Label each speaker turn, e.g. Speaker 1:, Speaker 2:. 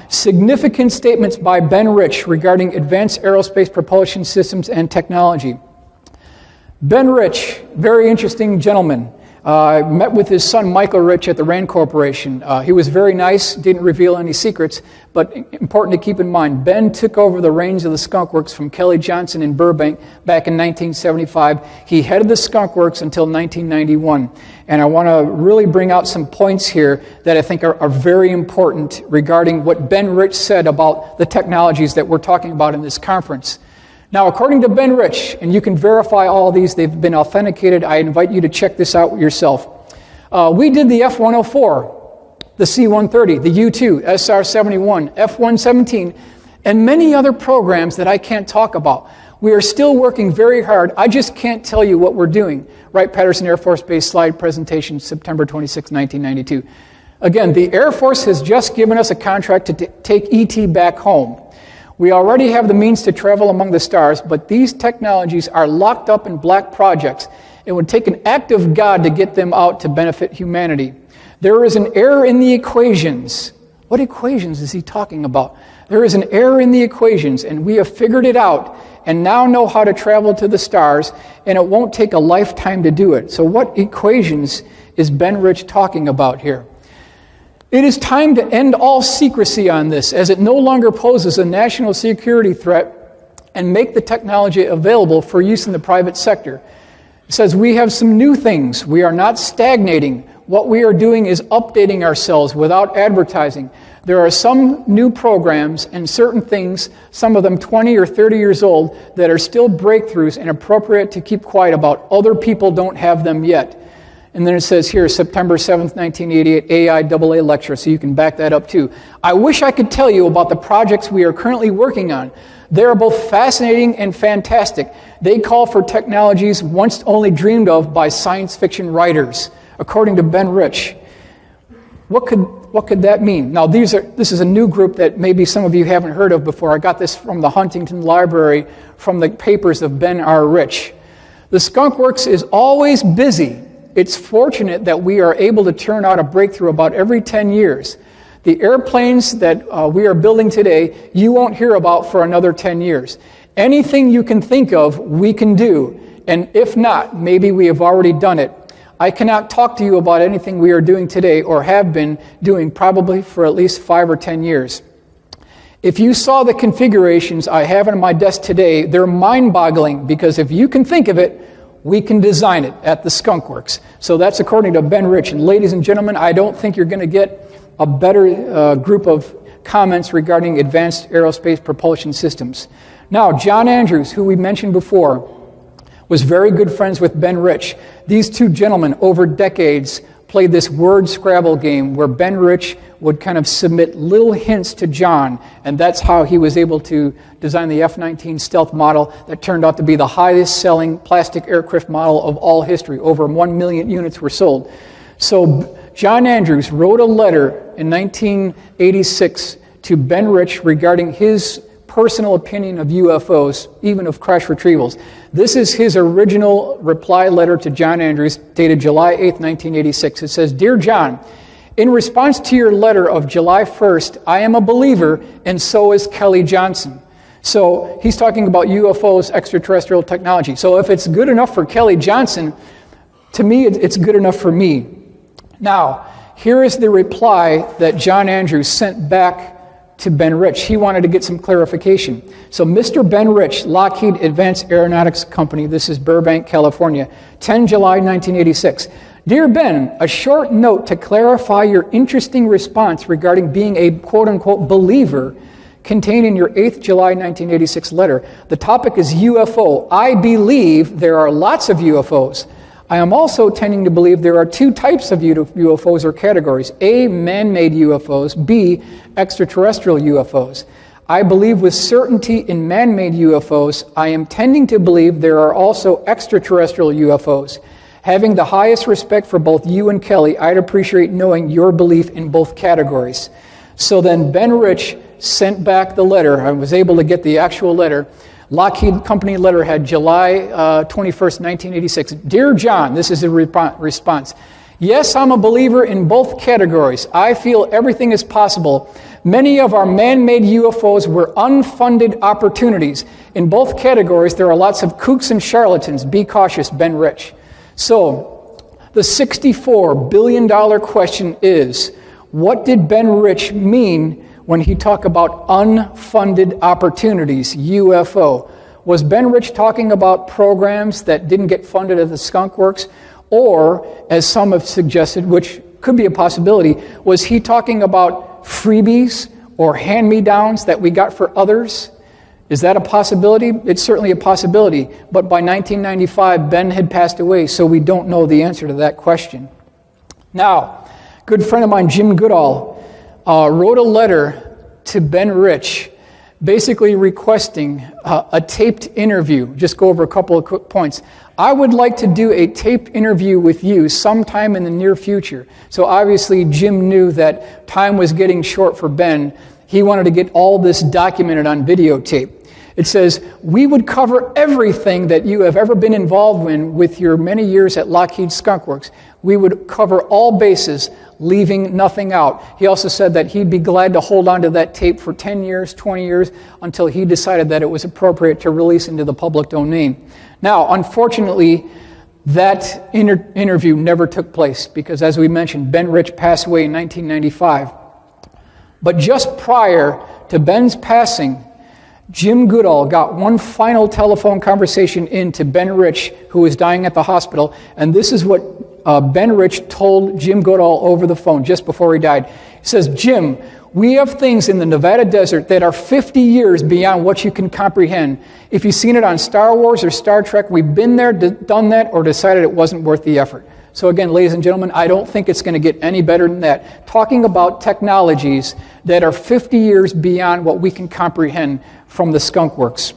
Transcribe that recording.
Speaker 1: Significant statements by Ben Rich regarding advanced aerospace propulsion systems and technology. Ben Rich, very interesting gentleman. I met with his son, Michael Rich, at the RAND Corporation. He was very nice, didn't reveal any secrets, but important to keep in mind, Ben took over the reins of the Skunk Works from Kelly Johnson in Burbank back in 1975. He headed the Skunk Works until 1991. And I want to really bring out some points here that I think are very important regarding what Ben Rich said about the technologies that we're talking about in this conference. Now, according to Ben Rich, and you can verify all these, they've been authenticated. I invite you to check this out yourself. We did the F-104, the C-130, the U-2, SR-71, F-117, and many other programs that I can't talk about. We are still working very hard. I just can't tell you what we're doing. Wright-Patterson Air Force Base slide presentation, September 26, 1992. Again, the Air Force has just given us a contract to take ET back home. We already have the means to travel among the stars, but these technologies are locked up in black projects. It would take an act of God to get them out to benefit humanity. There is an error in the equations. What equations is he talking about? There is an error in the equations, and we have figured it out and now know how to travel to the stars, and it won't take a lifetime to do it. So what equations is Ben Rich talking about here? It is time to end all secrecy on this, as it no longer poses a national security threat, and make the technology available for use in the private sector. It says we have some new things. We are not stagnating. What we are doing is updating ourselves without advertising. There are some new programs and certain things, some of them 20 or 30 years old, that are still breakthroughs and appropriate to keep quiet about. Other people don't have them yet. And then it says here, September 7th, 1988, AIAA lecture, so you can back that up too. I wish I could tell you about the projects we are currently working on. They are both fascinating and fantastic. They call for technologies once only dreamed of by science fiction writers, according to Ben Rich. What could that mean? Now, this is a new group that maybe some of you haven't heard of before. I got this from the Huntington Library, from the papers of Ben R. Rich. The Skunk Works is always busy. It's fortunate that we are able to turn out a breakthrough about every 10 years. The airplanes that we are building today, you won't hear about for another 10 years. Anything you can think of, we can do. And if not, maybe we have already done it. I cannot talk to you about anything we are doing today or have been doing probably for at least 5 or 10 years. If you saw the configurations I have on my desk today, they're mind-boggling, because if you can think of it, we can design it at the Skunk Works. So that's according to Ben Rich. And ladies and gentlemen, I don't think you're going to get a better group of comments regarding advanced aerospace propulsion systems. Now, John Andrews, who we mentioned before, was very good friends with Ben Rich. These two gentlemen, over decades, played this word Scrabble game where Ben Rich would kind of submit little hints to John, and that's how he was able to design the F-19 stealth model that turned out to be the highest selling plastic aircraft model of all history. Over 1 million units were sold. So John Andrews wrote a letter in 1986 to Ben Rich regarding his personal opinion of UFOs, even of crash retrievals. This is his original reply letter to John Andrews, dated July 8th, 1986. It says, "Dear John, in response to your letter of July 1st, I am a believer, and so is Kelly Johnson." So he's talking about UFOs, extraterrestrial technology. So if it's good enough for Kelly Johnson, to me, it's good enough for me. Now, here is the reply that John Andrews sent back to Ben Rich. He wanted to get some clarification. So Mr. Ben Rich, Lockheed Advanced Aeronautics Company, this is Burbank, California, 10 July 1986. Dear Ben, a short note to clarify your interesting response regarding being a quote-unquote believer contained in your 8th July 1986 letter. The topic is UFO. I believe there are lots of UFOs. I am also tending to believe there are two types of UFOs or categories. A, man-made UFOs. B, extraterrestrial UFOs. I believe with certainty in man-made UFOs. I am tending to believe there are also extraterrestrial UFOs. Having the highest respect for both you and Kelly, I'd appreciate knowing your belief in both categories. So then Ben Rich sent back the letter. I was able to get the actual letter. Lockheed Company letter had July 21st, 1986. Dear John, this is the response. Yes, I'm a believer in both categories. I feel everything is possible. Many of our man-made UFOs were unfunded opportunities. In both categories, there are lots of kooks and charlatans. Be cautious, Ben Rich. So, the $64 billion question is, what did Ben Rich mean when he talked about unfunded opportunities, UFO? Was Ben Rich talking about programs that didn't get funded at the Skunk Works? Or, as some have suggested, which could be a possibility, was he talking about freebies or hand-me-downs that we got for others? Is that a possibility? It's certainly a possibility. But by 1995, Ben had passed away, so we don't know the answer to that question. Now, a good friend of mine, Jim Goodall, wrote a letter to Ben Rich, basically requesting a taped interview. Just go over a couple of quick points. I would like to do a taped interview with you sometime in the near future. So obviously Jim knew that time was getting short for Ben. He wanted to get all this documented on videotape. It says, we would cover everything that you have ever been involved in with your many years at Lockheed Skunk Works. We would cover all bases, leaving nothing out. He also said that he'd be glad to hold on to that tape for 10 years, 20 years, until he decided that it was appropriate to release into the public domain. Now, unfortunately, that interview never took place because, as we mentioned, Ben Rich passed away in 1995. But just prior to Ben's passing, Jim Goodall got one final telephone conversation into Ben Rich, who was dying at the hospital, and this is what Ben Rich told Jim Goodall over the phone just before he died. He says, Jim, we have things in the Nevada desert that are 50 years beyond what you can comprehend. If you've seen it on Star Wars or Star Trek, we've been there, done that, or decided it wasn't worth the effort. So again, ladies and gentlemen, I don't think it's going to get any better than that. Talking about technologies that are 50 years beyond what we can comprehend from the Skunk Works.